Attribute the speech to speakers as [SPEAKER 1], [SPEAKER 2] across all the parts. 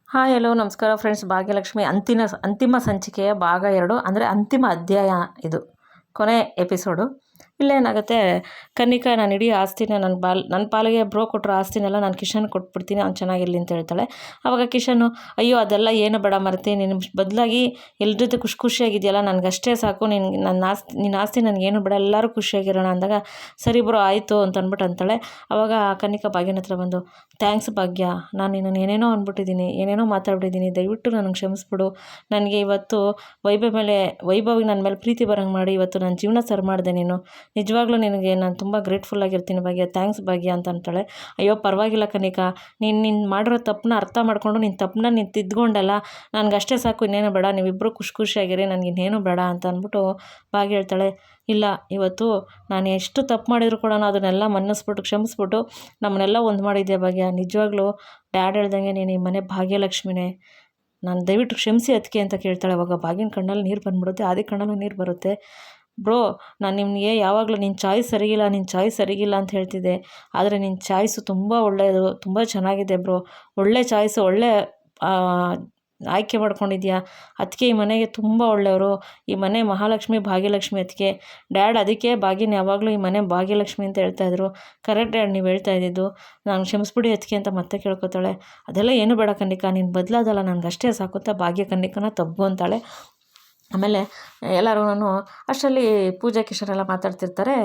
[SPEAKER 1] Hi hello ನಮಸ್ಕಾರ friends. Bhagyalakshmi ಅಂತಿಮ ಸಂಚಿಕೆಯ ಭಾಗ 2 ಅಂದರೆ ಅಂತಿಮ ಅಧ್ಯಾಯ. ಇದು ಕೊನೆ ಎಪಿಸೋಡು. ಇಲ್ಲೇನಾಗುತ್ತೆ, ಕನ್ನಿಕಾ ನಾನು ಇಡೀ ಆಸ್ತಿನ ನನ್ನ ಪಾಲಿಗೆ ಬ್ರೋ ಕೊಟ್ಟರು ಆಸ್ತಿನೆಲ್ಲ ನಾನು ಕಿಶನ್ ಕೊಟ್ಬಿಡ್ತೀನಿ, ಅವ್ನು ಚೆನ್ನಾಗಿರಲಿ ಅಂತ ಹೇಳ್ತಾಳೆ. ಆವಾಗ ಕಿಶನ್ನು, ಅಯ್ಯೋ ಅದೆಲ್ಲ ಏನು ಬೇಡ ಮರ್ತಿ, ನಿನ್ನ ಬದಲಾಗಿ ಎಲ್ರ ಜೊತೆ ಖುಷಿಯಾಗಿದೆಯಲ್ಲ, ನನಗಷ್ಟೇ ಸಾಕು, ನಿನ್ನ ಆಸ್ತಿ ನನಗೇನು ಬೇಡ, ಎಲ್ಲರೂ ಖುಷಿಯಾಗಿರೋಣ ಅಂದಾಗ, ಸರಿ ಬ್ರೋ ಆಯಿತು ಅಂತ ಅಂತಾಳೆ. ಆವಾಗ ಕನ್ನಿಕಾ ಭಾಗ್ಯನ ಹತ್ರ ಬಂದು, ಥ್ಯಾಂಕ್ಸ್ ಭಾಗ್ಯ, ನಾನು ನಿನ್ನನ್ನು ಏನೇನೋ ಅಂದ್ಬಿಟ್ಟಿದ್ದೀನಿ, ಏನೇನೋ ಮಾತಾಡ್ಬಿಟ್ಟಿದ್ದೀನಿ, ದಯವಿಟ್ಟು ನನಗೆ ಕ್ಷಮಿಸ್ಬಿಡು. ನನಗೆ ಇವತ್ತು ವೈಭವಿಗೆ ನನ್ನ ಮೇಲೆ ಪ್ರೀತಿ ಬರೋಂಗೆ ಮಾಡಿ ಇವತ್ತು ನನ್ನ ಜೀವನ ಸರಿ ಮಾಡಿದೆ. ನೀನು ನಿಜವಾಗ್ಲೂ ನಿನಗೆ ನಾನು ತುಂಬ ಗ್ರೇಟ್ಫುಲ್ ಆಗಿರ್ತೀನಿ ಭಾಗ್ಯ, ಥ್ಯಾಂಕ್ಸ್ ಭಾಗ್ಯ ಅಂತ ಅಂತಾಳೆ. ಅಯ್ಯೋ ಪರವಾಗಿಲ್ಲ ಕನ್ನಿಕಾ, ನೀನು ಮಾಡಿರೋ ತಪ್ಪನ್ನ ಅರ್ಥ ಮಾಡಿಕೊಂಡು ನಿನ್ನ ತಪ್ಪನ್ನ ನೀನು ತಿದ್ದುಕೊಂಡಲ್ಲ, ನನಗಷ್ಟೇ ಸಾಕು, ಇನ್ನೇನು ಬೇಡ, ನೀವಿಬ್ಬರು ಖುಷಿಯಾಗಿರಿ, ನನಗಿನ್ನೇನು ಬೇಡ ಅಂತ ಅಂದ್ಬಿಟ್ಟು ಭಾಗ್ಯ ಹೇಳ್ತಾಳೆ. ಇಲ್ಲ, ಇವತ್ತು ನಾನು ಎಷ್ಟು ತಪ್ಪು ಮಾಡಿದ್ರು ಕೂಡ ಅದನ್ನೆಲ್ಲ ಮನ್ನಿಸ್ಬಿಟ್ಟು ಕ್ಷಮಿಸ್ಬಿಟ್ಟು ನಮ್ಮನ್ನೆಲ್ಲ ಒಂದು ಮಾಡಿದ್ದೆ ಭಾಗ್ಯ. ನಿಜವಾಗ್ಲೂ ಡ್ಯಾಡ್ ಹೇಳ್ದಂಗೆ ನೀನು ಈ ಮನೆ ಭಾಗ್ಯಲಕ್ಷ್ಮಿನೇ, ನಾನು ದಯವಿಟ್ಟು ಕ್ಷಮಿಸಿ ಅದಕ್ಕೆ ಅಂತ ಕೇಳ್ತಾಳೆ. ಅವಾಗ ಭಾಗ್ಯನ ಕಣ್ಣಲ್ಲಿ ನೀರು ಬಂದ್ಬಿಡುತ್ತೆ, ಆದಿ ಕಣ್ಣಲ್ಲೂ ನೀರು ಬರುತ್ತೆ. ಬ್ರೋ, ನಾನು ನಿಮಗೆ ಯಾವಾಗಲೂ ನಿನ್ನ ಚಾಯ್ಸ್ ಸರಿಗಿಲ್ಲ ಅಂತ ಹೇಳ್ತಿದ್ದೆ, ಆದರೆ ನಿನ್ನ ಚಾಯ್ಸು ತುಂಬ ಒಳ್ಳೆಯದು, ತುಂಬ ಚೆನ್ನಾಗಿದೆ ಬ್ರೋ, ಒಳ್ಳೆ ಚಾಯ್ಸು, ಒಳ್ಳೆ ಆಯ್ಕೆ ಮಾಡ್ಕೊಂಡಿದ್ಯಾ. ಅದಕ್ಕೆ ಈ ಮನೆಗೆ ತುಂಬ ಒಳ್ಳೆಯವರು, ಈ ಮನೆ ಮಹಾಲಕ್ಷ್ಮಿ ಭಾಗ್ಯಲಕ್ಷ್ಮಿ. ಅದಕ್ಕೆ ಡ್ಯಾಡ್ ಅದಕ್ಕೆ ಭಾಗ್ಯನ ಯಾವಾಗಲೂ ಈ ಮನೆ ಭಾಗ್ಯಲಕ್ಷ್ಮಿ ಅಂತ ಹೇಳ್ತಾಯಿದ್ರು. ಕರೆಕ್ಟ್ ಡ್ಯಾಡ್ ನೀವು ಹೇಳ್ತಾ ಇದ್ದಿದ್ದು, ನಾನು ಕ್ಷಮಿಸ್ಬಿಡಿ ಅದಕ್ಕೆ ಅಂತ ಮತ್ತೆ ಕೇಳ್ಕೊತಾಳೆ. ಅದೆಲ್ಲ ಏನು ಬೇಡ ಕನ್ನಿಕಾ, ನೀನು ಬದಲಾದಲ್ಲ, ನನಗಷ್ಟೇ ಸಾಕುತ್ತಾ ಭಾಗ್ಯ ಕನ್ನಿಕನ ತಬ್ಬು ಅಂತಾಳೆ. ಆಮೇಲೆ ಎಲ್ಲರೂ ಅಷ್ಟರಲ್ಲಿ ಪೂಜಾ ಕಿಶನ್ ಎಲ್ಲ ಮಾತಾಡ್ತಿರ್ತಾರೆ.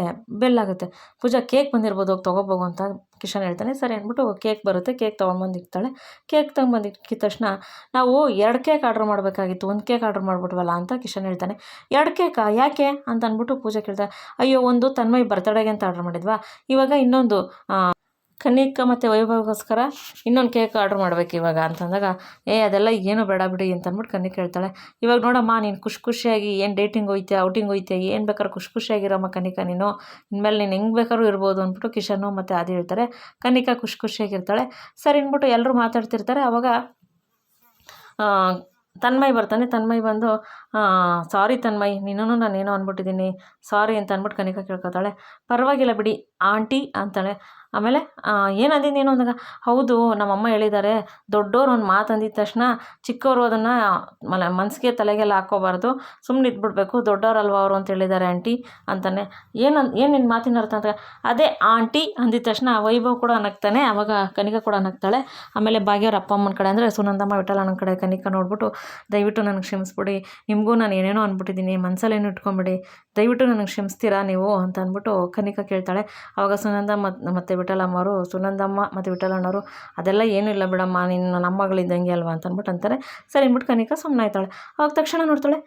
[SPEAKER 1] ಬೆಲ್ಲಾಗುತ್ತೆ. ಪೂಜಾ ಕೇಕ್ ಬಂದಿರ್ಬೋದು, ಹೋಗಿ ತೊಗೊಬೋಗು ಅಂತ ಕಿಶನ್ ಹೇಳ್ತಾನೆ. ಸರಿ ಅಂದ್ಬಿಟ್ಟು ಕೇಕ್ ಬರುತ್ತೆ, ಕೇಕ್ ತೊಗೊಂಬಂದಿರ್ತಾಳೆ. ಕೇಕ್ ತೊಗೊಂಬಂದಿಕ್ಕಿದ ತಕ್ಷಣ, ನಾವು 2 ಕೇಕ್ ಆರ್ಡ್ರ್ ಮಾಡಬೇಕಾಗಿತ್ತು, 1 ಕೇಕ್ ಆರ್ಡ್ರ್ ಮಾಡ್ಬಿಟ್ವಲ್ಲ ಅಂತ ಕಿಶನ್ ಹೇಳ್ತಾನೆ. 2 ಕೇಕಾ ಯಾಕೆ ಅಂತ ಅಂದ್ಬಿಟ್ಟು ಪೂಜಾ ಕೇಳ್ತಾಳೆ. ಅಯ್ಯೋ, ಒಂದು ತನ್ಮಯ್ ಬರ್ತಡೆಗೆ ಅಂತ ಆರ್ಡ್ರ್ ಮಾಡಿದ್ವಾ, ಇವಾಗ ಇನ್ನೊಂದು ಕನ್ನಿಕಾ ಮತ್ತು ವೈಭವ್ಗೋಸ್ಕರ ಇನ್ನೊಂದು ಕೇಕ್ ಆರ್ಡ್ರ್ ಮಾಡ್ಬೇಕು ಇವಾಗ ಅಂತಂದಾಗ, ಅದೆಲ್ಲ ಏನು ಬೇಡ ಬಿಡಿ ಅಂತ ಅಂದ್ಬಿಟ್ಟು ಕನ್ನಿಕಾ ಹೇಳ್ತಾಳೆ. ಇವಾಗ ನೋಡಮ್ಮ, ನೀನು ಖುಷಿಯಾಗಿ ಏನು ಡೇಟಿಂಗ್ ಹೋಯ್ತೆ, ಔಟಿಂಗ್ ಹೋಯ್ತೆ, ಏನು ಬೇಕಾದ್ರೂ ಖುಷಿಯಾಗಿರಮ್ಮ ಕನ್ನಿಕಾ, ಇನ್ಮೇಲೆ ನೀನು ಹೆಂಗೆ ಬೇಕಾದ್ರೂ ಇರ್ಬೋದು ಅಂದ್ಬಿಟ್ಟು ಕಿಶನ್ನು ಮತ್ತು ಆದಿ ಹೇಳ್ತಾರೆ. ಕನ್ನಿಕಾ ಖುಷಿಯಾಗಿರ್ತಾಳೆ. ಸರಿ ಅಂದ್ಬಿಟ್ಟು ಎಲ್ಲರೂ ಮಾತಾಡ್ತಿರ್ತಾರೆ. ಆವಾಗ ತನ್ಮಯ್ ಬರ್ತಾನೆ. ತನ್ಮಯ್ ಬಂದು, ಸಾರಿ ತನ್ಮಯ್, ನೀನು ನಾನೇನೋ ಅಂದ್ಬಿಟ್ಟಿದ್ದೀನಿ, ಸಾರಿ ಅಂತ ಅಂದ್ಬಿಟ್ಟು ಕನ್ನಿಕಾ ಕೇಳ್ಕೊತಾಳೆ. ಪರವಾಗಿಲ್ಲ ಬಿಡಿ ಆಂಟಿ ಅಂತಾಳೆ. ಆಮೇಲೆ ಏನಂದಿ ನೀನು ಅಂದಾಗ, ಹೌದು ನಮ್ಮಮ್ಮ ಹೇಳಿದ್ದಾರೆ, ದೊಡ್ಡೋರು ಒಂದು ಮಾತು ಅಂದಿದ ತಕ್ಷಣ ಚಿಕ್ಕವರು ಅದನ್ನು ಮನಸ್ಸಿಗೆ ತಲೆಗೆಲ್ಲ ಹಾಕ್ಕೋಬಾರ್ದು, ಸುಮ್ಮನೆ ಇದ್ಬಿಡ್ಬೇಕು, ದೊಡ್ಡವರಲ್ವ ಅವರು ಅಂತ ಹೇಳಿದ್ದಾರೆ ಆಂಟಿ ಅಂತಾನೆ. ಏನು ನಿನ್ನ ಮಾತಿನ ಅರ್ಥ ಅಂತ, ಅದೇ ಆಂಟಿ ಅಂದಿದ ತಕ್ಷಣ ವೈಭವ್ ಕೂಡ ನಗ್ತಾನೆ. ಆವಾಗ ಕನ್ನಿಕಾ ಕೂಡ ನಗ್ತಾಳೆ. ಆಮೇಲೆ ಭಾಗ್ಯವ್ರ ಅಪ್ಪ ಅಮ್ಮನ ಕಡೆ ಅಂದರೆ ಸುನಂದಮ್ಮ ವಿಠಲನ ಕಡೆ ಕನ್ನಿಕಾ ನೋಡ್ಬಿಟ್ಟು, ದಯವಿಟ್ಟು ನನಗೆ ಕ್ಷಮಿಸ್ಬಿಡಿ, ನಿಮಗೂ ನಾನು ಏನೇನೋ ಅಂದ್ಬಿಟ್ಟಿದ್ದೀನಿ, ಮನಸ್ಸಲ್ಲೇನು ಇಟ್ಕೊಂಬಿಡಿ, ದಯವಿಟ್ಟು ನನಗೆ ಕ್ಷಮಿಸ್ತೀರಾ ನೀವು ಅಂತ ಅಂದ್ಬಿಟ್ಟು ಕನ್ನಿಕಾ ಕೇಳ್ತಾಳೆ. ಆವಾಗ ಸುನಂದ ಮತ್ತು ವಿಠಲಮ್ಮವರು, ಸುನಂದಮ್ಮ ಮತ್ತು ವಿಠಲಣ್ಣವರು, ಅದೆಲ್ಲ ಏನೂ ಇಲ್ಲ ಬಿಡಮ್ಮ, ನೀನು ನಮ್ಮ ಮಗಳಿದ್ದಂಗೆ ಅಲ್ವಾ ಅಂತ ಅಂದ್ಬಿಟ್ಟು ಅಂತಾರೆ. ಸರಿ ಅಂದ್ಬಿಟ್ಟು ಕನ್ನಿಕಾ ಸುಮ್ಮನಾಯ್ತಾಳೆ. ಆವಾಗ ತಕ್ಷಣ ನೋಡ್ತಾಳೆ,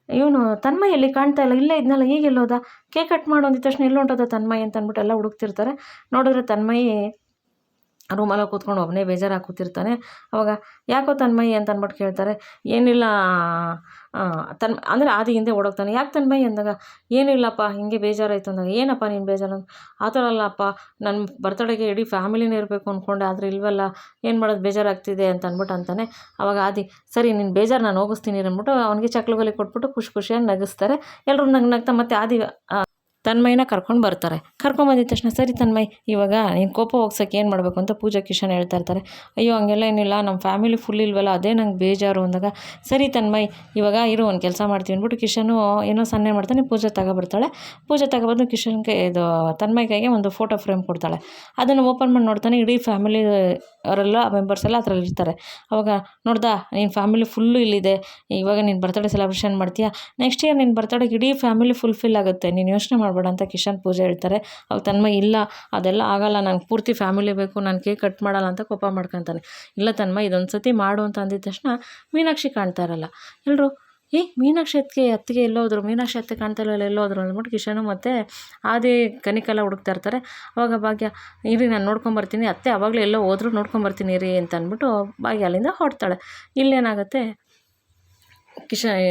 [SPEAKER 1] ಇವನು ತನ್ಮಯ್ ಎಲ್ಲಿ ಕಾಣ್ತಾ ಇಲ್ಲ, ಇಲ್ಲೇ ಇದ್ನಲ್ಲ, ಈಗ ಎಲ್ಲೋದ, ಕೇಕ್ ಕಟ್ ಮಾಡು ಅಂದಿದ ತಕ್ಷಣ ಎಲ್ಲೊಂಟೋದ ತನ್ಮಯ್ ಅಂತ ಅಂದ್ಬಿಟ್ಟು ಎಲ್ಲ ಹುಡುಕ್ತಿರ್ತಾರೆ. ನೋಡಿದ್ರೆ ತನ್ಮಯ್ ರೂಮಲ್ಲಿ ಕೂತ್ಕೊಂಡು ಒಬ್ಬನೇ ಬೇಜಾರಾಗಿ ಕೂತಿರ್ತಾನೆ. ಅವಾಗ ಯಾಕೋ ತನ್ಮಯ್ ಅಂತ ಅಂದ್ಬಿಟ್ಟು ಕೇಳ್ತಾರೆ. ಏನಿಲ್ಲ ಅಂದರೆ ಆದಿ ಹಿಂದೆ ಓಡೋಗ್ತಾನೆ. ಯಾಕೆ ತನ್ಮಯ್ ಅಂದಾಗ, ಏನಿಲ್ಲಪ್ಪ ಹಿಂಗೆ ಬೇಜಾರಾಯಿತು ಅಂದಾಗ, ಏನಪ್ಪ ನೀನು ಬೇಜಾರು ಆ ಥರ ಅಲ್ಲಪ್ಪ, ನನ್ನ ಬರ್ತಡೆಗೆ ಇಡೀ ಫ್ಯಾಮಿಲಿನೇ ಇರಬೇಕು ಅಂದ್ಕೊಂಡೆ, ಆದರೆ ಇಲ್ವಲ್ಲ, ಏನು ಮಾಡೋದು, ಬೇಜಾರಾಗ್ತಿದೆ ಅಂತ ಅಂದ್ಬಿಟ್ಟು ಅಂತಾನೆ. ಅವಾಗ ಆದಿ, ಸರಿ ನಿನ್ನ ಬೇಜಾರು ನಾನು ಹೋಗಿಸ್ತೀನಿ ಅಂದ್ಬಿಟ್ಟು ಅವನಿಗೆ ಚಕ್ಲುಗಲಿ ಕೊಟ್ಬಿಟ್ಟು ಖುಷಿಯಾಗಿ ನಗಿಸ್ತಾರೆ. ಎಲ್ಲರೂ ನಗ್ತಾ ಮತ್ತು ಆದಿ ತನ್ಮಯ್ಯನ ಕರ್ಕೊಂಡು ಬರ್ತಾರೆ. ಕರ್ಕೊಂಬಂದಿದ ತಕ್ಷಣ, ಸರಿ ತನ್ಮಯ್, ಇವಾಗ ನೀನು ಕೋಪ ಹೋಗ್ಸೋಕ್ಕೆ ಏನು ಮಾಡಬೇಕು ಅಂತ ಪೂಜಾ ಕಿಶನ್ ಹೇಳ್ತಾ ಇರ್ತಾರೆ. ಅಯ್ಯೋ ಹಂಗೆಲ್ಲ ಏನಿಲ್ಲ, ನಮ್ಮ ಫ್ಯಾಮಿಲಿ ಫುಲ್ ಇಲ್ವಲ್ಲ, ಅದೇ ನಂಗೆ ಬೇಜಾರು ಅಂದಾಗ, ಸರಿ ತನ್ಮಯ್ ಇವಾಗ ಇರು ಒಂದು ಕೆಲಸ ಮಾಡ್ತೀವಿ ಅಂದ್ಬಿಟ್ಟು ಕಿಶನು ಏನೋ ಸನ್ನೆ ಮಾಡ್ತಾನೆ. ಪೂಜೆ ತಗೊಬರ್ತಾಳೆ. ಪೂಜೆ ತಗೊಬಂದು ಕಿಶನ್ಗೆ ಇದು ತನ್ಮಯ್ ಕೈಗೆ ಒಂದು ಫೋಟೋ ಫ್ರೇಮ್ ಕೊಡ್ತಾಳೆ. ಅದನ್ನು ಓಪನ್ ಮಾಡಿ ನೋಡ್ತಾನೆ, ಇಡೀ ಫ್ಯಾಮಿಲಿ ಅವರೆಲ್ಲ ಮೆಂಬರ್ಸ್ ಎಲ್ಲ ಅದರಲ್ಲಿ ಇರ್ತಾರೆ. ಅವಾಗ ನೋಡ್ದಾ, ನಿನ್ನ ಫ್ಯಾಮಿಲಿ ಫುಲ್ಲು ಇಲ್ಲಿದೆ, ಇವಾಗ ನೀನು ಬರ್ತಡೇ ಸೆಲೆಬ್ರೇಷನ್ ಮಾಡ್ತೀಯಾ, ನೆಕ್ಸ್ಟ್ ಇಯರ್ ನಿನ್ನ ಬರ್ತಡೇಗೆ ಇಡೀ ಫ್ಯಾಮಿಲಿ ಫುಲ್ಫಿಲ್ ಆಗುತ್ತೆ, ನೀನು ಯೋಚನೆ ಮಾಡಬೇಡ ಅಂತ ಕಿಶನ್ ಪೂಜೆ ಹೇಳ್ತಾರೆ. ಅವಾಗ ತನ್ಮಯ್, ಇಲ್ಲ ಅದೆಲ್ಲ ಆಗಲ್ಲ, ನನಗೆ ಪೂರ್ತಿ ಫ್ಯಾಮಿಲಿ ಬೇಕು, ನಾನು ಕೇಕ್ ಕಟ್ ಮಾಡಲ್ಲ ಅಂತ ಕೋಪ ಮಾಡ್ಕೊತಾನೆ. ಇಲ್ಲ ತನ್ಮಯ್, ಇದೊಂದು ಸತಿ ಮಾಡು ಅಂತ ಅಂದಿದ ತಕ್ಷಣ ಮೀನಾಕ್ಷಿ ಕಾಣ್ತಾ ಇರಲ್ಲ. ಎಲ್ಲರೂ, ಮೀನಾಕ್ಷಿ ಅತ್ತಿಗೆ ಎಲ್ಲೋದ್ರು, ಮೀನಾಕ್ಷಿ ಅತ್ತೆ ಕಾಣ್ತಾ ಇಲ್ಲ, ಎಲ್ಲೋದ್ರು ಅಂದ್ಬಿಟ್ಟು ಕಿಶನು ಮತ್ತು ಆದಿ ಕನಿಕೆಲ್ಲ ಹುಡುಕ್ತಾ ಇರ್ತಾರೆ. ಅವಾಗ ಭಾಗ್ಯ, ಇರಿ ನಾನು ನೋಡ್ಕೊಂಬರ್ತೀನಿ, ಅತ್ತೆ ಆವಾಗಲೇ ಎಲ್ಲೋ ಹೋದ್ರು, ನೋಡ್ಕೊಂಬರ್ತೀನಿ ರೀ ಅಂತ ಅಂದ್ಬಿಟ್ಟು ಭಾಗ್ಯ ಅಲ್ಲಿಂದ ಹೊರಡ್ತಾಳೆ. ಇಲ್ಲೇನಾಗುತ್ತೆ,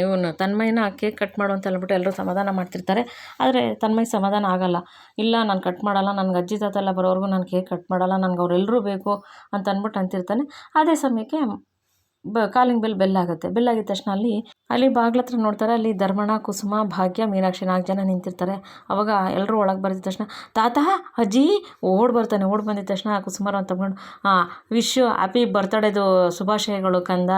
[SPEAKER 1] ಇವನು ತನ್ಮಯ್ಯನ ಕೇಕ್ ಕಟ್ ಮಾಡು ಅಂತ ಹೇಳ್ಬಿಟ್ಟು ಎಲ್ಲರೂ ಸಮಾಧಾನ ಮಾಡ್ತಿರ್ತಾರೆ. ಆದರೆ ತನ್ಮಯ್ ಸಮಾಧಾನ ಆಗಲ್ಲ. ಇಲ್ಲ ನಾನು ಕಟ್ ಮಾಡಲ್ಲ, ನನಗೆ ಅಜ್ಜಿ ತಾತ ಎಲ್ಲ ಬರೋವರೆಗೂ ನಾನು ಕೇಕ್ ಕಟ್ ಮಾಡಲ್ಲ, ನನಗೆ ಅವರೆಲ್ಲರೂ ಬೇಕು ಅಂತ ಅಂದ್ಬಿಟ್ಟು ಅಂತಿರ್ತಾನೆ. ಅದೇ ಸಮಯಕ್ಕೆ ಕಾಲಿಂಗ್ ಬೆಲ್ ಆಗುತ್ತೆ. ಬೆಲ್ ಆಗಿದ ತಕ್ಷಣ ಅಲ್ಲಿ ಬಾಗ್ಲ ಹತ್ರ ನೋಡ್ತಾರೆ. ಅಲ್ಲಿ ಧರ್ಮಣ್ಣ, ಕುಸುಮ, ಭಾಗ್ಯ, ಮೀನಾಕ್ಷಿ 4 ಜನ ನಿಂತಿರ್ತಾರೆ. ಅವಾಗ ಎಲ್ಲರೂ ಒಳಗೆ ಬರ್ದಿದ ತಕ್ಷಣ ತಾತ, ಅಜ್ಜಿ ಓಡ್ ಬರ್ತಾನೆ. ಓಡ್ ಬಂದಿದ ತಕ್ಷಣ ಕುಸುಮರನ್ನು ತಗೊಂಡು ವಿಶ್ ಹ್ಯಾಪಿ ಬರ್ತಡೇದು ಶುಭಾಶಯಗಳು ಕಂದ,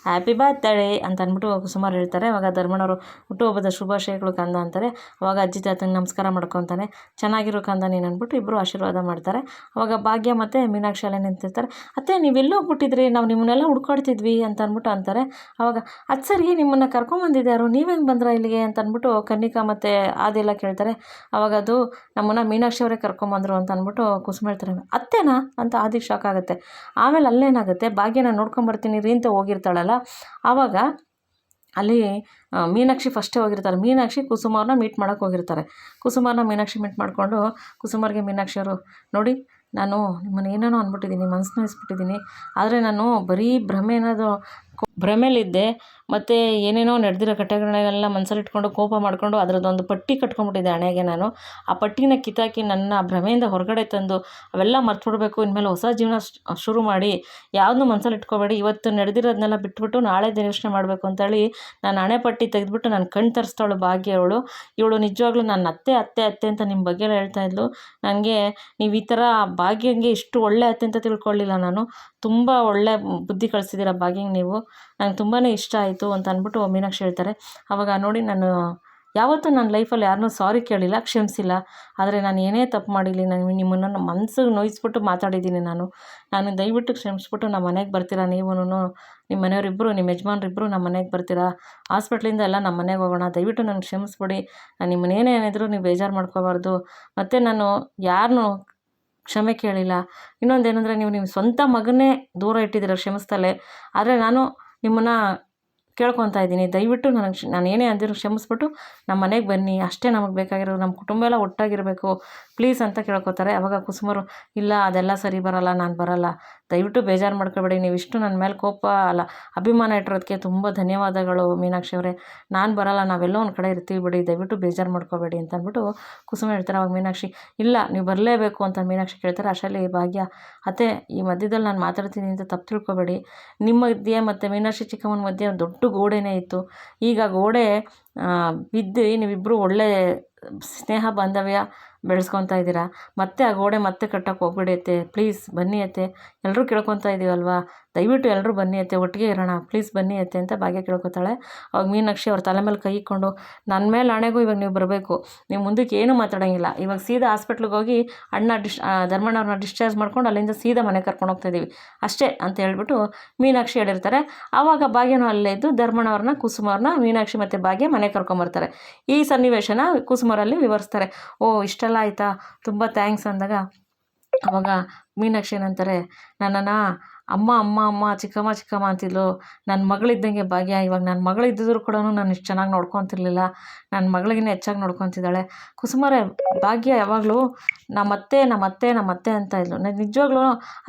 [SPEAKER 1] ಹ್ಯಾಪಿ ಬರ್ತ್ಡೇ ಅಂತ ಅಂದ್ಬಿಟ್ಟು ಕುಸುಮಾರ್ ಹೇಳ್ತಾರೆ. ಅವಾಗ ಧರ್ಮಣ್ಣವರು ಹುಟ್ಟುಹಬ್ಬದ ಶುಭಾಶಯಗಳು ಕಂದ ಅಂತಾರೆ. ಅವಾಗ ಅಜ್ಜಿ ತಾತಂಗೆ ನಮಸ್ಕಾರ ಮಾಡ್ಕೊತಾನೆ. ಚೆನ್ನಾಗಿರೋ ಕಂದ ನೀನು ಅಂದ್ಬಿಟ್ಟು ಇಬ್ಬರು ಆಶೀರ್ವಾದ ಮಾಡ್ತಾರೆ. ಅವಾಗ ಭಾಗ್ಯ ಮತ್ತು ಮೀನಾಕ್ಷಿ ಅಲ್ಲೇ ನಿಂತಿರ್ತಾರೆ. ಅತ್ತೆ ನೀವೆಲ್ಲೋ ಹೋಗ್ಬಿಟ್ಟಿದ್ರಿ, ನಾವು ನಿಮ್ಮನ್ನೆಲ್ಲ ಹುಡ್ಕಾಡ್ತಿದ್ವಿ ಅಂತ ಅಂದ್ಬಿಟ್ಟು ಅಂತಾರೆ. ಅವಾಗ ಅದು ಸರಿ, ನಿಮ್ಮನ್ನು ಕರ್ಕೊಂಬಂದಿದ್ದಾರು, ನೀವೇನು ಬಂದ್ರ ಇಲ್ಲಿಗೆ ಅಂತ ಅಂದ್ಬಿಟ್ಟು ಕನ್ನಿಕಾ ಮತ್ತು ಅದೆಲ್ಲ ಕೇಳ್ತಾರೆ. ಅವಾಗ ಅದು ನಮ್ಮನ್ನು ಮೀನಾಕ್ಷಿ ಅವರೇ ಕರ್ಕೊಂಬಂದರು ಅಂತ ಅಂದ್ಬಿಟ್ಟು ಕುಸುಮ ಹೇಳ್ತಾರೆ. ಅತ್ತೇನಾ ಅಂತ ಆದಿಗೆ ಶಾಕ್ ಆಗುತ್ತೆ. ಆಮೇಲೆ ಅಲ್ಲೇನಾಗುತ್ತೆ, ಭಾಗ್ಯನ ನೋಡ್ಕೊಂಬರ್ತೀನಿ ರೀ ಅಂತ ಹೋಗಿರ್ತಾಳಲ್ಲ, ಆವಾಗ ಅಲ್ಲಿ ಮೀನಾಕ್ಷಿ ಫಸ್ಟೇ ಹೋಗಿರ್ತಾರೆ. ಮೀನಾಕ್ಷಿ ಕುಸುಮವ್ರನ್ನ ಮೀಟ್ ಮಾಡೋಕ್ಕೆ ಹೋಗಿರ್ತಾರೆ. ಕುಸುಮವ್ರನ್ನ ಮೀನಾಕ್ಷಿ ಮೀಟ್ ಮಾಡಿಕೊಂಡು ಕುಸುಮರ್ಗೆ ಮೀನಾಕ್ಷಿ ಅವರು, ನೋಡಿ ನಾನು ನಿಮ್ಮನ್ನು ಏನೇನೋ ಅಂದ್ಬಿಟ್ಟಿದ್ದೀನಿ, ಮನಸ್ಸು ನೋಯಿಸ್ಬಿಟ್ಟಿದ್ದೀನಿ, ಆದರೆ ನಾನು ಬರೀ ಭ್ರಮೇಲಿದ್ದೆ ಮತ್ತು ಏನೇನೋ ನಡೆದಿರೋ ಘಟನೆಗಳನ್ನೆಲ್ಲ ಮನಸ್ಸಲ್ಲಿ ಇಟ್ಕೊಂಡು ಕೋಪ ಮಾಡಿಕೊಂಡು ಅದರದ್ದೊಂದು ಪಟ್ಟಿ ಕಟ್ಕೊಂಡ್ಬಿಟ್ಟಿದ್ದೆ ಹಣೆಗೆ. ನಾನು ಆ ಪಟ್ಟಿನ ಕಿತ್ತಾಕಿ ನನ್ನ ಭ್ರಮೆಯಿಂದ ಹೊರಗಡೆ ತಂದು ಅವೆಲ್ಲ ಮರ್ತ್ಬಿಡ್ಬೇಕು, ಇನ್ಮೇಲೆ ಹೊಸ ಜೀವನ ಶುರು ಮಾಡಿ ಯಾವುದನ್ನೂ ಮನಸ್ಸಲ್ಲಿ ಇಟ್ಕೋಬೇಡಿ, ಇವತ್ತು ನಡೆದಿರೋದನ್ನೆಲ್ಲ ಬಿಟ್ಬಿಟ್ಟು ನಾಳೆ ಯೋಚನೆ ಮಾಡಬೇಕು ಅಂತೇಳಿ ನಾನು ಹಣೆ ಪಟ್ಟಿ ತೆಗೆದುಬಿಟ್ಟು ನಾನು ಕಣ್ಣು ತರಿಸ್ತಾಳು ಭಾಗ್ಯ. ಇವಳು ನಿಜವಾಗ್ಲೂ ನನ್ನ ಅತ್ತೆ ಅತ್ತೆ ಅತ್ತೆ ಅಂತ ನಿಮ್ಮ ಬಗ್ಗೆ ಹೇಳ್ತಾ ಇದ್ಲು. ನನಗೆ ನೀವು ಈ ಥರ ಭಾಗ್ಯಂಗೆ ಇಷ್ಟು ಒಳ್ಳೆ ಅತ್ತೆ ಅಂತ ತಿಳ್ಕೊಳ್ಳಿಲ್ಲ ನಾನು. ತುಂಬ ಒಳ್ಳೆ ಬುದ್ಧಿ ಕಳಿಸಿದ್ದೀರ ಭಾಗ್ಯಂಗೆ ನೀವು, ನಂಗೆ ತುಂಬಾ ಇಷ್ಟ ಆಯಿತು ಅಂತ ಅಂದ್ಬಿಟ್ಟು ಮೀನಾಕ್ಷಿ ಹೇಳ್ತಾರೆ. ಆವಾಗ ನೋಡಿ, ನಾನು ಯಾವತ್ತೂ ನನ್ನ ಲೈಫಲ್ಲಿ ಯಾರನ್ನೂ ಸಾರಿ ಕೇಳಿಲ್ಲ, ಕ್ಷಮಿಸಿಲ್ಲ. ಆದರೆ ನಾನು ಏನೇ ತಪ್ಪು ಮಾಡಿರಲಿ, ನಿಮ್ಮನ್ನು ಮನಸ್ಸಿಗೆ ನೋಯಿಸ್ಬಿಟ್ಟು ಮಾತಾಡಿದ್ದೀನಿ. ನಾನು ದಯವಿಟ್ಟು ಕ್ಷಮಿಸ್ಬಿಟ್ಟು ನಮ್ಮ ಮನೆಗೆ ಬರ್ತೀರಾ, ನೀವೂ ನಿಮ್ಮ ಮನೆಯವರಿಬ್ಬರು, ನಿಮ್ಮ ಯಜಮಾನ್ರಿಬ್ಬರು ನಮ್ಮ ಮನೆಗೆ ಬರ್ತೀರಾ, ಹಾಸ್ಪಿಟ್ಲಿಂದ ಎಲ್ಲ ನಮ್ಮ ಮನೆಗೆ ಹೋಗೋಣ, ದಯವಿಟ್ಟು ನನಗೆ ಕ್ಷಮಿಸ್ಬಿಡಿ. ನಾನು ನಿಮ್ಮನ್ನೇನೇನಿದ್ರು ನೀವು ಬೇಜಾರು ಮಾಡ್ಕೋಬಾರ್ದು. ಮತ್ತು ನಾನು ಯಾರನ್ನೂ ಕ್ಷಮೆ ಕೇಳಿಲ್ಲ. ಇನ್ನೊಂದೇನೆಂದರೆ, ನೀವು ನಿಮ್ಮ ಸ್ವಂತ ಮಗನ್ನೇ ದೂರ ಇಟ್ಟಿದ್ದೀರ ಕ್ಷಮಿಸ್ತಲೇ, ಆದರೆ ನಾನು ನಿಮ್ಮನ್ನು ಕೇಳ್ಕೊತಾ ಇದ್ದೀನಿ, ದಯವಿಟ್ಟು ನಾನು ಏನೇ ಅಂದಿರೋ ಕ್ಷಮಿಸ್ಬಿಟ್ಟು ನಮ್ಮ ಮನೆಗೆ ಬನ್ನಿ, ಅಷ್ಟೇ ನಮಗೆ ಬೇಕಾಗಿರೋದು, ನಮ್ಮ ಕುಟುಂಬ ಎಲ್ಲ ಒಟ್ಟಾಗಿರಬೇಕು ಪ್ಲೀಸ್ ಅಂತ ಕೇಳ್ಕೊತಾರೆ. ಅವಾಗ ಕುಸುಮರು, ಇಲ್ಲ ಅದೆಲ್ಲ ಸರಿ ಬರೋಲ್ಲ, ನಾನು ಬರೋಲ್ಲ, ದಯವಿಟ್ಟು ಬೇಜಾರು ಮಾಡ್ಕೋಬೇಡಿ, ನೀವಿಷ್ಟು ನನ್ನ ಮೇಲೆ ಅಭಿಮಾನ ಇಟ್ಟಿರೋದಕ್ಕೆ ತುಂಬ ಧನ್ಯವಾದಗಳು ಮೀನಾಕ್ಷಿ ಅವರೇ, ನಾನು ಬರೋಲ್ಲ, ನಾವೆಲ್ಲೋ ಒಂದು ಕಡೆ ಇರ್ತೀವಿ ಬಿಡಿ, ದಯವಿಟ್ಟು ಬೇಜಾರು ಮಾಡ್ಕೋಬೇಡಿ ಅಂತ ಅಂದ್ಬಿಟ್ಟು ಕುಸುಮ ಹೇಳ್ತಾರೆ. ಅವಾಗ ಮೀನಾಕ್ಷಿ, ಇಲ್ಲ ನೀವು ಬರಲೇಬೇಕು ಅಂತ ಮೀನಾಕ್ಷಿ ಕೇಳ್ತಾರೆ. ಅಷ್ಟರಲ್ಲಿ ಭಾಗ್ಯ, ಅತ್ತೆ ಈ ಮಧ್ಯದಲ್ಲಿ ನಾನು ಮಾತಾಡ್ತೀನಿ ಅಂತ ತಪ್ಪು ತಿಳ್ಕೊಬೇಡಿ, ನಿಮ್ಮ ಮಧ್ಯೆ ಮತ್ತು ಮೀನಾಕ್ಷಿ ಚಿಕ್ಕಮ್ಮನ ಮಧ್ಯೆ ಒಂದು ದೊಡ್ಡ ಗೋಡೆನೇ ಇತ್ತು, ಈಗ ಗೋಡೆ ಬಿದ್ದು ನೀವಿಬ್ಬರು ಒಳ್ಳೆ ಸ್ನೇಹ ಬಾಂಧವ್ಯ ಬೆಳೆಸ್ಕೊತಾ ಇದ್ದೀರಾ, ಮತ್ತೆ ಆ ಗೋಡೆ ಮತ್ತೆ ಕಟ್ಟಕ್ಕೆ ಹೋಗ್ಬೇಡಿ ಅತ್ತೆ, ಪ್ಲೀಸ್ ಬನ್ನಿ ಅತ್ತೆ, ಎಲ್ಲರೂ ಕೇಳ್ಕೊತಾ ಇದ್ದೀವಲ್ವಾ, ದಯವಿಟ್ಟು ಎಲ್ಲರೂ ಬನ್ನಿ ಅತ್ತೆ, ಒಟ್ಟಿಗೆ ಇರೋಣ, ಪ್ಲೀಸ್ ಬನ್ನಿ ಅತ್ತೆ ಅಂತ ಭಾಗ್ಯ ಕೇಳ್ಕೊತಾಳೆ. ಅವಾಗ ಮೀನಾಕ್ಷಿ ಅವ್ರ ತಲೆ ಮೇಲೆ ಕೈ ಇಕ್ಕೊಂಡು, ನನ್ನ ಮೇಲೆ ಹಣೆಗೂ ಇವಾಗ ನೀವು ಬರಬೇಕು, ನೀವು ಮುಂದಕ್ಕೆ ಏನೂ ಮಾತಾಡೋಂಗಿಲ್ಲ, ಇವಾಗ ಸೀದಾ ಹಾಸ್ಪಿಟ್ಲಿಗೆ ಹೋಗಿ ಧರ್ಮಣ್ಣವ್ರನ್ನ ಡಿಸ್ಚಾರ್ಜ್ ಮಾಡ್ಕೊಂಡು ಅಲ್ಲಿಂದ ಸೀದಾ ಮನೆ ಕರ್ಕೊಂಡು ಹೋಗ್ತಾ ಇದ್ದೀವಿ ಅಷ್ಟೇ ಅಂತ ಹೇಳ್ಬಿಟ್ಟು ಮೀನಾಕ್ಷಿ ಹೇಳಿರ್ತಾರೆ. ಆವಾಗ ಭಾಗ್ಯನೂ ಅಲ್ಲೇ ಇದ್ದು ಧರ್ಮಣ್ಣವ್ರನ್ನ, ಕುಸುಮವ್ರನ್ನ, ಮೀನಾಕ್ಷಿ ಮತ್ತು ಭಾಗ್ಯ ಮನೆ ಕರ್ಕೊಂಬರ್ತಾರೆ. ಈ ಸನ್ನಿವೇಶನ ಕುಸುಮರಲ್ಲಿ ವಿವರಿಸ್ತಾರೆ. ಓ ಇಷ್ಟೆಲ್ಲ ಆಯಿತಾ, ತುಂಬ ಥ್ಯಾಂಕ್ಸ್ ಅಂದಾಗ ಅವಾಗ ಮೀನಾಕ್ಷಿ ಏನಂತಾರೆ, ನನ್ನನ್ನು ಅಮ್ಮ ಅಮ್ಮ ಅಮ್ಮ ಚಿಕ್ಕಮ್ಮ ಚಿಕ್ಕಮ್ಮ ಅಂತಿದ್ಲು, ನನ್ನ ಮಗಳಿದ್ದಂಗೆ ಭಾಗ್ಯ, ಇವಾಗ ನನ್ನ ಮಗಳಿದ್ದಿದ್ರು ಕೂಡ ನಾನು ಇಷ್ಟು ಚೆನ್ನಾಗಿ ನೋಡ್ಕೊತಿರ್ಲಿಲ್ಲ, ನನ್ನ ಮಗಳಿಗಿನ್ನ ಹೆಚ್ಚಾಗಿ ನೋಡ್ಕೊತಿದ್ದಾಳೆ. ಕುಸುಮರೇ, ಭಾಗ್ಯ ಯಾವಾಗಲೂ ನಮ್ಮತ್ತೆ ನಮ್ಮತ್ತೆ ನಮ್ಮತ್ತೆ ಅಂತ ಇದ್ಲು, ನಾನು ನಿಜವಾಗ್ಲೂ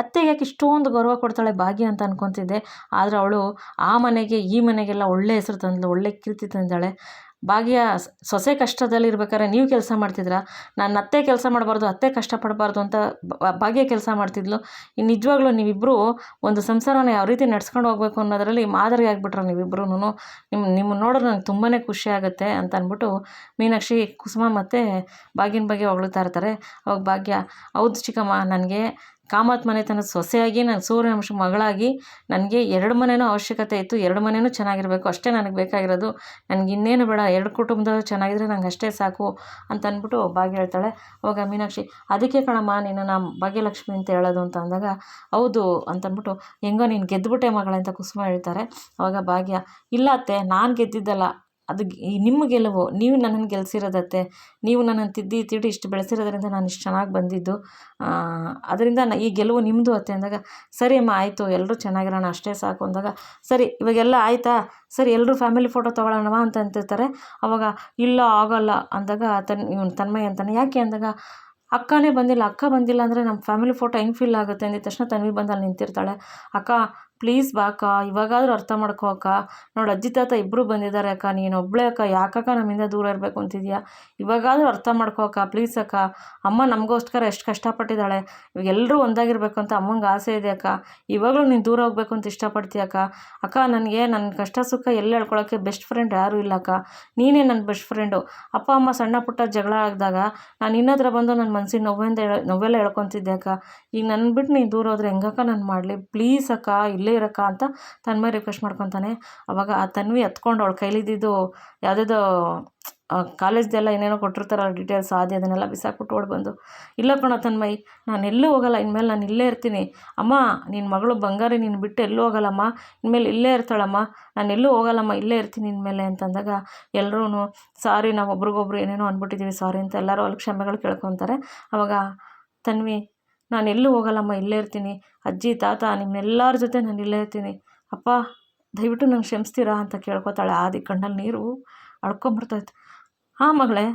[SPEAKER 1] ಅತ್ತೆಗೆ ಯಾಕೆ ಇಷ್ಟೊಂದು ಗೌರವ ಕೊಡ್ತಾಳೆ ಭಾಗ್ಯ ಅಂತ ಅನ್ಕೊತಿದ್ದೆ, ಆದರೆ ಅವಳು ಆ ಮನೆಗೆ ಈ ಮನೆಗೆಲ್ಲ ಒಳ್ಳೆ ಹೆಸರು ತಂದಳು, ಒಳ್ಳೆ ಕೀರ್ತಿ ತಂದಾಳೆ. ಭಾಗ್ಯ ಸೊಸೆ ಕಷ್ಟದಲ್ಲಿ ಇರ್ಬೇಕಾದ್ರೆ ನೀವು ಕೆಲಸ ಮಾಡ್ತಿದ್ರಾ, ನನ್ನ ಅತ್ತೆ ಕೆಲಸ ಮಾಡಬಾರ್ದು, ಅತ್ತೆ ಕಷ್ಟಪಡಬಾರ್ದು ಅಂತ ಭಾಗ್ಯ ಕೆಲಸ ಮಾಡ್ತಿದ್ಲು. ನಿಜವಾಗ್ಲೂ ನೀವಿಬ್ಬರು ಒಂದು ಸಂಸಾರನ ಯಾವ ರೀತಿ ನಡ್ಸ್ಕೊಂಡು ಹೋಗ್ಬೇಕು ಅನ್ನೋದರಲ್ಲಿ ಮಾದರಿ ಆಗಿಬಿಟ್ರು ನೀವಿಬ್ಬರೂ. ನಿಮ್ಮನ್ನು ನೋಡಿದ್ರೆ ನನಗೆ ತುಂಬಾ ಖುಷಿ ಆಗುತ್ತೆ ಅಂತ ಅಂದ್ಬಿಟ್ಟು ಮೀನಾಕ್ಷಿ ಕುಸುಮ ಮತ್ತು ಭಾಗ್ಯನ ಬಗ್ಗೆ ಹೊಗಳ್ತಾ ಇರ್ತಾರೆ. ಅವಾಗ ಭಾಗ್ಯ, ಹೌದು ಚಿಕ್ಕಮ್ಮ, ನನಗೆ ಕಾಮತ್ ಮನೆತನದ ಸೊಸೆಯಾಗಿ, ನಾನು ಸೂರ್ಯವಂಶ ಮಗಳಾಗಿ ನನಗೆ 2 ಮನೆಯೂ ಅವಶ್ಯಕತೆ ಇತ್ತು, 2 ಮನೆಯೂ ಚೆನ್ನಾಗಿರಬೇಕು, ಅಷ್ಟೇ ನನಗೆ ಬೇಕಾಗಿರೋದು, ನನಗೆ ಇನ್ನೇನು ಬೇಡ, 2 ಕುಟುಂಬದವರು ಚೆನ್ನಾಗಿದ್ರೆ ನಂಗೆ ಅಷ್ಟೇ ಸಾಕು ಅಂತ ಅಂದ್ಬಿಟ್ಟು ಭಾಗ್ಯ ಹೇಳ್ತಾಳೆ. ಅವಾಗ ಮೀನಾಕ್ಷಿ, ಅದಕ್ಕೆ ಕಣಮ್ಮ ನೀನು ನಮ್ಮ ಭಾಗ್ಯಲಕ್ಷ್ಮಿ ಅಂತ ಹೇಳೋದು ಅಂತ ಅಂದಾಗ, ಹೌದು ಅಂತಂದ್ಬಿಟ್ಟು, ಹೆಂಗೋ ನೀನು ಗೆದ್ದುಬಿಟ್ಟೆ ಮಗಳೇ ಅಂತ ಕುಸುಮ ಹೇಳ್ತಾರೆ. ಅವಾಗ ಭಾಗ್ಯ, ಇಲ್ಲ ಅತ್ತೆ, ನಾನು ಗೆದ್ದಿದ್ದಲ್ಲ, ಅದು ನಿಮ್ಮ ಗೆಲುವು, ನೀವು ನನ್ನನ್ನು ಗೆಲ್ಸಿರೋದತ್ತೆ, ನೀವು ನನ್ನನ್ನು ತಿದ್ದಿ ಇಷ್ಟು ಬೆಳೆಸಿರೋದ್ರಿಂದ ನಾನು ಇಷ್ಟು ಚೆನ್ನಾಗಿ ಬಂದಿದ್ದು, ಅದರಿಂದ ಈ ಗೆಲುವು ನಿಮ್ಮದು ಅತ್ತೆ ಅಂದಾಗ, ಸರಿ ಅಮ್ಮ ಆಯಿತು, ಎಲ್ಲರೂ ಚೆನ್ನಾಗಿರೋಣ ಅಷ್ಟೇ ಸಾಕು ಅಂದಾಗ, ಸರಿ ಇವಾಗೆಲ್ಲ ಆಯಿತಾ, ಸರಿ ಎಲ್ಲರೂ ಫ್ಯಾಮಿಲಿ ಫೋಟೋ ತೊಗೊಳ್ಳೋಣವಾ ಅಂತ ಅಂತಿರ್ತಾರೆ. ಅವಾಗ ಇಲ್ಲ ಆಗೋಲ್ಲ ಅಂದಾಗ ತನ್ಮಯ ಅಂತಾನೆ, ಯಾಕೆ ಅಂದಾಗ, ಅಕ್ಕ ಬಂದಿಲ್ಲ ಅಂದರೆ ನಮ್ಮ ಫ್ಯಾಮಿಲಿ ಫೋಟೋ ಹೆಂಗೆ ಫಿಲ್ ಆಗುತ್ತೆ ಅಂದಿದ ತಕ್ಷಣ ತನ್ವಿ ಬಂದು ಅಲ್ಲಿ ನಿಂತಿರ್ತಾಳೆ. ಅಕ್ಕ ಪ್ಲೀಸ್ ಬಾ ಅಕ್ಕ, ಇವಾಗಾದರೂ ಅರ್ಥ ಮಾಡ್ಕೋ ಅಕ್ಕ. ನೋಡು ಅಜ್ಜಿ ತಾತ ಇಬ್ಬರು ಬಂದಿದ್ದಾರೆ ಅಕ್ಕ, ನೀನು ಒಬ್ಬಳೇ ಅಕ್ಕ, ಯಾಕಕ್ಕ ನಮ್ಮಿಂದ ದೂರ ಇರಬೇಕು ಅಂತಿದ್ಯಾ? ಇವಾಗಾದರೂ ಅರ್ಥ ಮಾಡ್ಕೋ ಅಕ್ಕ, ಪ್ಲೀಸ್ ಅಕ್ಕ. ಅಮ್ಮ ನಮಗೋಸ್ಕರ ಎಷ್ಟು ಕಷ್ಟಪಟ್ಟಿದ್ದಾಳೆ, ಇವಾಗ ಎಲ್ಲರೂ ಒಂದಾಗಿರ್ಬೇಕು ಅಂತ ಅಮ್ಮಂಗೆ ಆಸೆ ಇದೆ ಅಕ್ಕ. ಇವಾಗಲೂ ನೀನು ದೂರ ಹೋಗ್ಬೇಕು ಅಂತ ಇಷ್ಟಪಡ್ತೀಯ ಅಕ್ಕ. ಅಕ್ಕ ನನಗೆ ನನ್ನ ಕಷ್ಟ ಸುಖ ಎಲ್ಲ ಹೇಳ್ಕೊಳಕ್ಕೆ ಬೆಸ್ಟ್ ಫ್ರೆಂಡ್ ಯಾರೂ ಇಲ್ಲ ಅಕ್ಕ, ನೀನೇ ನನ್ನ ಬೆಸ್ಟ್ ಫ್ರೆಂಡು. ಅಪ್ಪ ಅಮ್ಮ ಸಣ್ಣ ಪುಟ್ಟ ಜಗಳ ಆಗಿದಾಗ ನಾನು ನಿನ್ನ ಹತ್ರ ಬಂದು ನನ್ನ ಮನಸ್ಸಿನ ನೋವೆಲ್ಲ ಹೇಳ್ಕೊತಿದ್ದೆ ಅಕ್ಕ. ಈಗ ನನ್ನ ಬಿಟ್ಟು ನೀನು ದೂರ ಹೋದ್ರೆ ಹೆಂಗಕ್ಕ ನಾನು ಮಾಡಲಿ? ಪ್ಲೀಸ್ ಅಕ್ಕ ಇಲ್ಲೇ ಇರಕ್ಕ ಅಂತ ತನ್ಮಯ ರಿಕ್ವೆಸ್ಟ್ ಮಾಡ್ಕೊತಾನೆ. ಅವಾಗ ಆ ತನ್ವಿ ಹತ್ಕೊಂಡು ಅವಳ ಕೈಲಿದ್ದಿದ್ದು ಯಾವುದೇದೋ ಕಾಲೇಜ್ದೆಲ್ಲ ಏನೇನೋ ಕೊಟ್ಟಿರ್ತಾರಲ್ಲ ಡೀಟೇಲ್ಸ್ ಅದನ್ನೆಲ್ಲ ಬಿಸಾಕ್ಬಿಟ್ಟು ಓಡಿ ಬಂದು, ಇಲ್ಲ ಕಣೋ ತನ್ಮಯ್, ನಾನು ಎಲ್ಲೂ ಹೋಗಲ್ಲ, ಇನ್ಮೇಲೆ ನಾನು ಇಲ್ಲೇ ಇರ್ತೀನಿ. ಅಮ್ಮ ನಿನ್ನ ಮಗಳು ಬಂಗಾರಿ ನೀನು ಬಿಟ್ಟು ಎಲ್ಲೂ ಹೋಗಲ್ಲಮ್ಮ, ಇನ್ಮೇಲೆ ಇಲ್ಲೇ ಇರ್ತಾಳಮ್ಮ, ನಾನು ಎಲ್ಲೂ ಹೋಗಲ್ಲಮ್ಮ, ಇಲ್ಲೇ ಇರ್ತೀನಿ ಇನ್ಮೇಲೆ ಅಂತಂದಾಗ ಎಲ್ಲರೂ ಸಾರಿ ನಾವು ಒಬ್ರಿಗೊಬ್ರು ಏನೇನೋ ಅಂದ್ಬಿಟ್ಟಿದ್ದೀವಿ ಸಾರಿ ಅಂತ ಎಲ್ಲರೂ ಅಲ್ಲಿ ಕ್ಷಮೆಗಳು ಕೇಳ್ಕೊತಾರೆ. ಅವಾಗ ತನ್ವಿ ನಾನು ಎಲ್ಲೂ ಹೋಗಲ್ಲಮ್ಮ, ಇಲ್ಲೇ ಇರ್ತೀನಿ, ಅಜ್ಜಿ ತಾತ ನಿಮ್ಮೆಲ್ಲರ ಜೊತೆ ನಾನು ಇಲ್ಲೇ ಇರ್ತೀನಿ, ಅಪ್ಪ ದಯವಿಟ್ಟು ನಂಗೆ ಕ್ಷಮಿಸ್ತೀರಾ ಅಂತ ಕೇಳ್ಕೊತಾಳೆ. ಆದಿ ಕಣ್ಣಲ್ಲಿ ನೀರು ಅಳ್ಕೊಂಬರ್ತೈತೆ. ಹಾಂ ಮಗಳೇ,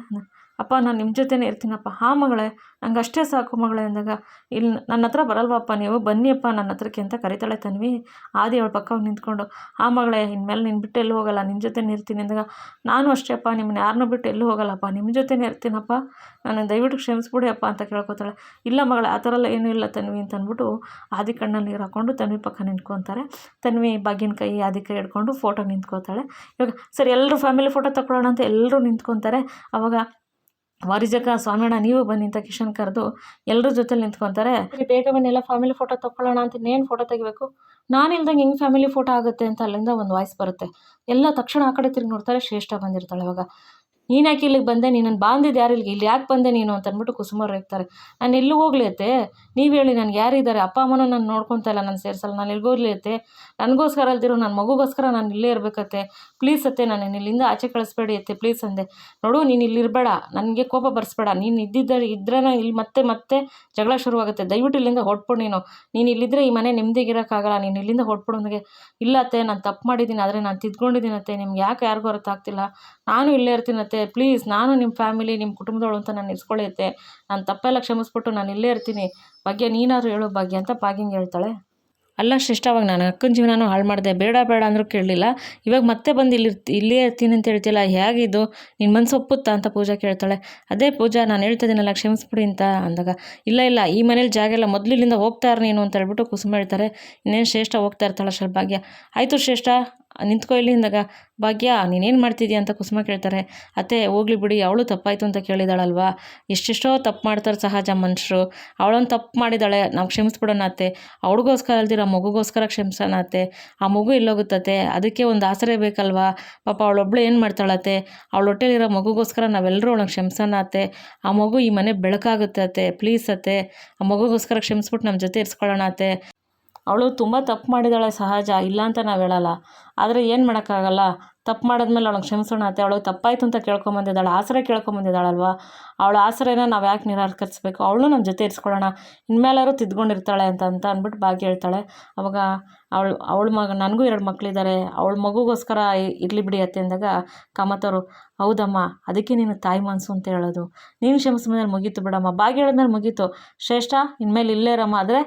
[SPEAKER 1] ಅಪ್ಪ ನಾನು ನಿಮ್ಮ ಜೊತೆನೇ ಇರ್ತೀನಪ್ಪ. ಹಾಂ ಮಗಳೇ, ನಂಗೆ ಅಷ್ಟೇ ಸಾಕು ಮಗಳೇ ಅಂದಾಗ, ಇಲ್ಲಿ ನನ್ನ ಹತ್ರ ಬರಲ್ವಪ್ಪ ನೀವು, ಬನ್ನಿಯಪ್ಪ ನನ್ನ ಹತ್ರಕ್ಕೆ ಅಂತ ಕರಿತಾಳೆ ತನ್ವಿ. ಆದಿ ಅವಳ ಪಕ್ಕ ನಿಂತ್ಕೊಂಡು, ಹಾಂ ಮಗಳೇ ಇನ್ಮೇಲೆ ನಿನ್ನ ಬಿಟ್ಟು ಎಲ್ಲೂ ಹೋಗಲ್ಲ, ನಿಮ್ಮ ಜೊತೆನೇ ಇರ್ತೀನಿ ಅಂದಾಗ, ನಾನು ಅಷ್ಟೇ ಅಪ್ಪ, ನಿಮ್ಮನ್ನ ಯಾರನ್ನೂ ಬಿಟ್ಟು ಎಲ್ಲೂ ಹೋಗಲ್ಲಪ್ಪ, ನಿಮ್ಮ ಜೊತೆನೇ ಇರ್ತೀನಪ್ಪ, ನಾನು ದಯವಿಟ್ಟು ಕ್ಷಮಿಸ್ಬಿಡಿ ಅಪ್ಪ ಅಂತ ಕೇಳ್ಕೊತಾಳೆ. ಇಲ್ಲ ಮಗಳೇ ಆ ಥರ ಎಲ್ಲ ಏನೂ ಇಲ್ಲ ತನ್ವಿ ಅಂತ ಅಂದ್ಬಿಟ್ಟು ಆದಿ ಕಣ್ಣಲ್ಲಿ ನೀರು ಹಾಕ್ಕೊಂಡು ತನ್ವಿ ಪಕ್ಕ ನಿಂತ್ಕೊತಾರೆ. ತನ್ವಿ ಬಾಗಿನ ಕೈ ಆದಿ ಕೈ ಹಿಡ್ಕೊಂಡು ಫೋಟೋ ನಿಂತ್ಕೋತಾಳೆ. ಇವಾಗ ಸರಿ ಎಲ್ಲರೂ ಫ್ಯಾಮಿಲಿ ಫೋಟೋ ತಗೊಳ್ಳೋಣ ಅಂತ ಎಲ್ಲರೂ ನಿಂತ್ಕೊತಾರೆ. ಅವಾಗ ವಾರಿಜಕ್ಕ ಸ್ವಾಮಿಯಣ್ಣ ನೀವು ಬನ್ನಿ ಅಂತ ಕಿಶನ್ ಕರೆದು ಎಲ್ಲರ ಜೊತೆಲಿ ನಿಂತ್ಕೊತಾರೆ. ಬೇಗ ಬನ್ನಿ ಎಲ್ಲ ಫ್ಯಾಮಿಲಿ ಫೋಟೋ ತಗೊಳ್ಳೋಣ ಅಂತ, ಇನ್ನೇನು ಫೋಟೋ ತೆಗಿಬೇಕು, ನಾನು ಇಲ್ದಂಗೆ ಹೆಂಗೆ ಫ್ಯಾಮಿಲಿ ಫೋಟೋ ಆಗುತ್ತೆ ಅಂತ ಅಲ್ಲಿಂದ ಒಂದು ವಾಯ್ಸ್ ಬರುತ್ತೆ. ಎಲ್ಲ ತಕ್ಷಣ ಆ ಕಡೆ ತಿರುಗಿ ನೋಡ್ತಾರೆ. ಶ್ರೇಷ್ಠ ಬಂದಿರ್ತಾಳೆ. ಅವಾಗ ನೀನು ಯಾಕೆ ಇಲ್ಲಿಗೆ ಬಂದೆ, ನೀನನ್ನು ಬಾಂದಿದ್ದು ಯಾರು ಇಲ್ಲಿ ಯಾಕೆ ಬಂದೆ ನೀನು ಅಂತ ಅಂದ್ಬಿಟ್ಟು ಕುಸುಮವ್ರು ರೇಗ್ತಾರೆ. ನಾನು ಎಲ್ಲೂ ಹೋಗ್ಲಿ ಅತ್ತೆ, ನೀವು ಹೇಳಿ ನನಗೆ ಯಾರಿದ್ದಾರೆ, ಅಪ್ಪ ಅಮ್ಮನೂ ನಾನು ನೋಡ್ಕೊತಾ ಇಲ್ಲ, ನಾನು ಸೇರಿಸಲ್ಲ, ನಾನು ಎಲ್ಲಿಗೋಗ್ಲಿ ಅತ್ತೆ, ನನಗೋಸ್ಕರ ಅಲ್ದಿರೋ ನನ್ನ ಮಗುಗೋಸ್ಕರ ನಾನು ಇಲ್ಲೇ ಇರಬೇಕತ್ತೆ, ಪ್ಲೀಸ್ ಅತ್ತೆ ನಾನು ಇಲ್ಲಿಂದ ಆಚೆ ಕಳಿಸ್ಬೇಡಿ ಅತ್ತೆ ಪ್ಲೀಸ್ ಅಂದೆ. ನೋಡು ನೀನು ಇಲ್ಲಿರಬೇಡ, ನನಗೆ ಕೋಪ ಬರ್ಸ್ಬೇಡ, ನೀನು ಇದ್ದರೆ ಇಲ್ಲಿ ಮತ್ತೆ ಜಗಳ ಶುರುವಾಗುತ್ತೆ, ದಯವಿಟ್ಟು ಇಲ್ಲಿಂದ ಹೊಟ್ಬಿಡು, ನೀನು ಇಲ್ಲಿದ್ದರೆ ಈ ಮನೆ ನೆಮ್ಮದಿಗಿರೋಕ್ಕಾಗಲ್ಲ, ನೀನು ಇಲ್ಲಿಂದ ಹೊಟ್ಬಿಡು ನನಗೆ. ಇಲ್ಲ ಅತ್ತೆ ನಾನು ತಪ್ಪು ಮಾಡಿದ್ದೀನಿ, ಆದರೆ ನಾನು ತಿದ್ಕೊಂಡಿದ್ದೀನಿ ಅತ್ತೆ, ನಿಮ್ಗೆ ಯಾಕೆ ಯಾರಿಗೂ ಅರ್ಥ ಆಗ್ತಿಲ್ಲ, ನಾನು ಇಲ್ಲೇ ಇರ್ತೀನತ್ತೆ ಪ್ಲೀಸ್, ನಾನು ನಿಮ್ಮ ಫ್ಯಾಮಿಲಿ ನಿಮ್ಮ ಕುಟುಂಬದವಳು ಅಂತ ನಾನು ಇಸ್ಕೊಳ್ಳುತ್ತೆ, ನಾನು ತಪ್ಪೆಲ್ಲ ಕ್ಷಮಿಸ್ಬಿಟ್ಟು ನಾನು ಇಲ್ಲೇ ಇರ್ತೀನಿ, ಭಾಗ್ಯ ನೀನಾದರೂ ಹೇಳೋ ಭಾಗ್ಯ ಅಂತ ಭಾಗ್ಯಂಗೆ ಹೇಳ್ತಾಳೆ. ಅಲ್ಲ ಶ್ರೇಷ್ಠ, ಅವಾಗ ನಾನು ಅಕ್ಕನ ಜೀವನನೂ ಹಾಳು ಮಾಡಿದೆ, ಬೇಡ ಅಂದರೂ ಕೇಳಲಿಲ್ಲ, ಇವಾಗ ಮತ್ತೆ ಬಂದು ಇಲ್ಲೇ ಇರ್ತೀನಿ ಅಂತ ಹೇಳ್ತಿಲ್ಲ, ಹೇಗಿದ್ದು ನಿನ್ನ ಮನಸ್ಸು ಒಪ್ಪುತ್ತಾ ಅಂತ ಪೂಜಾ ಕೇಳ್ತಾಳೆ. ಅದೇ ಪೂಜಾ ನಾನು ಹೇಳ್ತಿದ್ದೀನಲ್ಲ ಕ್ಷಮಿಸ್ಬಿಡಿ ಅಂತ ಅಂದಾಗ, ಇಲ್ಲ ಈ ಮನೇಲಿ ಜಾಗ ಇಲ್ಲ, ಮೊದಲು ಇಲ್ಲಿಂದ ಹೋಗ್ತಾರ ನೀನು ಅಂತ ಹೇಳ್ಬಿಟ್ಟು ಕುಸುಮ ಹೇಳ್ತಾರೆ. ಇನ್ನೇನು ಶ್ರೇಷ್ಠ ಹೋಗ್ತಾ ಇರ್ತಾಳೆ ಅಷ್ಟರಲ್ಲಿ ಭಾಗ್ಯ, ಆಯಿತು ಶ್ರೇಷ್ಠ ನಿಂತ್ಕೊ ಇಲ್ಲಿ ಅಂದಾಗ, ಭಾಗ್ಯ ನೀನೇನು ಮಾಡ್ತಿದ್ಯಾ ಅಂತ ಕುಸುಮ ಕೇಳ್ತಾರೆ. ಅತ್ತೆ ಹೋಗ್ಲಿ ಬಿಡಿ, ಅವಳು ತಪ್ಪಾಯಿತು ಅಂತ ಕೇಳಿದಾಳಲ್ವಾ, ಎಷ್ಟೆಷ್ಟೋ ತಪ್ಪು ಮಾಡ್ತಾರೆ ಸಹಜ ಮನುಷ್ಯರು, ಅವಳೊಂದು ತಪ್ಪು ಮಾಡಿದಾಳೆ, ನಾವು ಕ್ಷಮಿಸ್ಬಿಡೋಣ ಅತ್ತೆ, ಅವಳಿಗೋಸ್ಕರ ಅಲ್ದಿರ ಮಗುಗೋಸ್ಕರ ಕ್ಷಮಿಸೋಣ ಅತ್ತೆ, ಆ ಮಗು ಇಲ್ಲೋಗುತ್ತತ್ತೆ, ಅದಕ್ಕೆ ಒಂದು ಆಸರೆ ಬೇಕಲ್ವಾ, ಪಾಪ ಅವಳೊಬ್ಳು ಏನು ಮಾಡ್ತಾಳತ್ತೆ, ಅವಳ ಹೊಟ್ಟೆಲಿರೋ ಮಗುಗೋಸ್ಕರ ನಾವೆಲ್ಲರೂ ಅವಳನ್ನ ಕ್ಷಮಿಸೋಣ ಅತ್ತೆ, ಆ ಮಗು ಈ ಮನೆ ಬೆಳಕಾಗುತ್ತೆ ಅತ್ತೆ, ಪ್ಲೀಸ್ ಅತ್ತೆ, ಆ ಮಗುಗೋಸ್ಕರ ಕ್ಷಮಿಸ್ಬಿಟ್ಟು ನಮ್ಮ ಜೊತೆ ಇರಿಸ್ಕೊಳ್ಳೋಣ ಅತ್ತೆ, ಅವಳು ತುಂಬ ತಪ್ಪು ಮಾಡಿದಾಳೆ ಸಹಜ, ಇಲ್ಲ ಅಂತ ನಾವು ಹೇಳಲ್ಲ, ಆದರೆ ಏನು ಮಾಡೋಕ್ಕಾಗಲ್ಲ, ತಪ್ಪು ಮಾಡಿದ್ಮೇಲೆ ಅವಳಿಗೆ ಕ್ಷಮಿಸೋಣ ಅತ್ತೆ, ಅವಳು ತಪ್ಪಾಯಿತು ಅಂತ ಕೇಳ್ಕೊಂಬಂದಿದ್ದಾಳೆ, ಆಸರೆ ಕೇಳ್ಕೊಂಬಂದಿದ್ದಾಳಲ್ವ, ಅವಳ ಆಸರೆನ ನಾವು ಯಾಕೆ ನಿರಾಕರಿಸ್ಬೇಕು, ಅವಳು ನಮ್ಮ ಜೊತೆ ಇರಿಸ್ಕೊಳ್ಳೋಣ, ಇನ್ಮೇಲಾದ್ರೂ ತಿದ್ಕೊಂಡಿರ್ತಾಳೆ ಅಂತ ಅಂದ್ಬಿಟ್ಟು ಭಾಗ್ಯ ಹೇಳ್ತಾಳೆ. ಅವಾಗ ಅವಳ ಮಗ, ನನಗೂ 2 ಮಕ್ಕಳಿದ್ದಾರೆ, ಅವಳ ಮಗುಗೋಸ್ಕರ ಇರಲಿ ಬಿಡಿ ಅತ್ತೆ ಅಂದಾಗ ಕಾಮತವರು, ಹೌದಮ್ಮ ಅದಕ್ಕೆ ನೀನು ತಾಯಿ ಮನಸ್ಸು ಅಂತ ಹೇಳೋದು, ನೀನು ಕ್ಷಮಿಸಿದ್ಮೇಲೆ ಮುಗೀತು ಬಿಡಮ್ಮ, ಭಾಗ್ಯ ಹೇಳಿದ್ಮೇಲೆ ಮುಗೀತು, ಶ್ರೇಷ್ಠ ಇನ್ಮೇಲೆ ಇಲ್ಲೇ ಇರಮ್ಮ, ಆದರೆ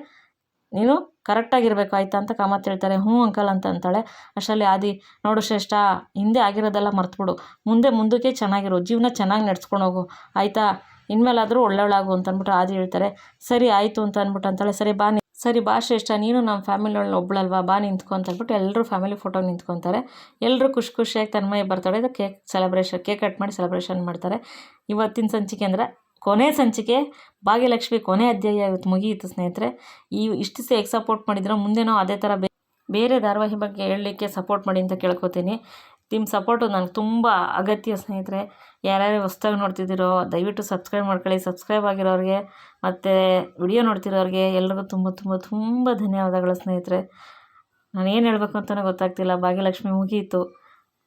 [SPEAKER 1] ನೀನು ಕರೆಕ್ಟಾಗಿರಬೇಕು ಆಯಿತಾ ಅಂತ ಕಾಮತ್ ಹೇಳ್ತಾರೆ. ಹ್ಞೂ ಅಂಕಲ್ ಅಂತ ಅಂತಾಳೆ. ಅಷ್ಟರಲ್ಲಿ ಆದಿ, ನೋಡು ಶ್ರೇಷ್ಠ ಹಿಂದೆ ಆಗಿರೋದೆಲ್ಲ ಮರ್ತುಬಿಡು, ಮುಂದಕ್ಕೆ ಚೆನ್ನಾಗಿರು, ಜೀವನ ಚೆನ್ನಾಗಿ ನಡ್ಸ್ಕೊಂಡು ಹೋಗು ಆಯಿತಾ, ಇನ್ಮೇಲಾದರೂ ಒಳ್ಳೆಯವಳಾಗು ಅಂತ ಅಂದ್ಬಿಟ್ಟು ಆದಿ ಹೇಳ್ತಾರೆ. ಸರಿ ಆಯಿತು ಅಂತ ಅಂದ್ಬಿಟ್ಟು ಅಂತಾಳೆ. ಸರಿ ಬಾ ಶ್ರೇಷ್ಠ, ನೀನು ನಮ್ಮ ಫ್ಯಾಮಿಲಿಯೊಳಗೆ ಒಬ್ಬಳಲ್ವಾ, ಬಾ ನಿಂತ್ಕೊ ಅಂತ ಹೇಳ್ಬಿಟ್ಟು ಎಲ್ಲರೂ ಫ್ಯಾಮಿಲಿ ಫೋಟೋ ನಿಂತ್ಕೊತಾರೆ. ಎಲ್ಲರೂ ಖುಷಿಯಾಗಿ ತನ್ಮಯ ಬರ್ತಾಳೆ, ಕೇಕ್ ಕಟ್ ಮಾಡಿ ಸೆಲೆಬ್ರೇಷನ್ ಮಾಡ್ತಾರೆ. ಇವತ್ತಿನ ಸಂಚಿಕೆ ಅಂದರೆ ಕೊನೆ ಸಂಚಿಕೆ, ಭಾಗ್ಯಲಕ್ಷ್ಮಿ ಕೊನೆ ಅಧ್ಯಾಯ ಇವತ್ತು ಮುಗಿಯಿತು ಸ್ನೇಹಿತರೆ. ಇಷ್ಟು ಹೇಗೆ ಸಪೋರ್ಟ್ ಮಾಡಿದ್ರು, ಮುಂದೆನೋ ಅದೇ ಥರ ಬೇರೆ ಧಾರಾವಾಹಿ ಬಗ್ಗೆ ಹೇಳಲಿಕ್ಕೆ ಸಪೋರ್ಟ್ ಮಾಡಿ ಅಂತ ಕೇಳ್ಕೊತೀನಿ. ನಿಮ್ಮ ಸಪೋರ್ಟು ನನಗೆ ತುಂಬ ಅಗತ್ಯ ಸ್ನೇಹಿತರೆ. ಯಾರ್ಯಾರು ಹೊಸ್ದಾಗಿ ನೋಡ್ತಿದ್ದೀರೋ ದಯವಿಟ್ಟು ಸಬ್ಸ್ಕ್ರೈಬ್ ಮಾಡ್ಕೊಳ್ಳಿ. ಸಬ್ಸ್ಕ್ರೈಬ್ ಆಗಿರೋರಿಗೆ ಮತ್ತು ವಿಡಿಯೋ ನೋಡ್ತಿರೋರಿಗೆ ಎಲ್ರಿಗೂ ತುಂಬ ತುಂಬ ತುಂಬ ಧನ್ಯವಾದಗಳು ಸ್ನೇಹಿತರೆ. ನಾನು ಏನು ಹೇಳಬೇಕು ಅಂತಲೇ ಗೊತ್ತಾಗ್ತಿಲ್ಲ. ಭಾಗ್ಯಲಕ್ಷ್ಮಿ ಮುಗಿಯಿತು,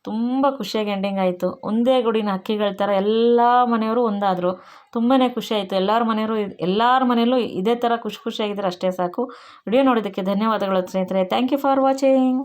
[SPEAKER 1] ತುಂಬ ಖುಷಿಯಾಗಿ ಎಂಡಿಂಗ್ ಆಯಿತು. ಒಂದೇ ಗುಡಿನ ಹಕ್ಕಿಗಳ ಥರ ಎಲ್ಲ ಮನೆಯವರು ಒಂದಾದರು, ತುಂಬಾ ಖುಷಿ ಆಯಿತು. ಎಲ್ಲರ ಮನೆಯಲ್ಲೂ ಇದೇ ಥರ ಖುಷಿಯಾಗಿದ್ದರೆ ಅಷ್ಟೇ ಸಾಕು. ವಿಡಿಯೋ ನೋಡೋದಕ್ಕೆ ಧನ್ಯವಾದಗಳು ಸ್ನೇಹಿತರೆ. Thank you for watching.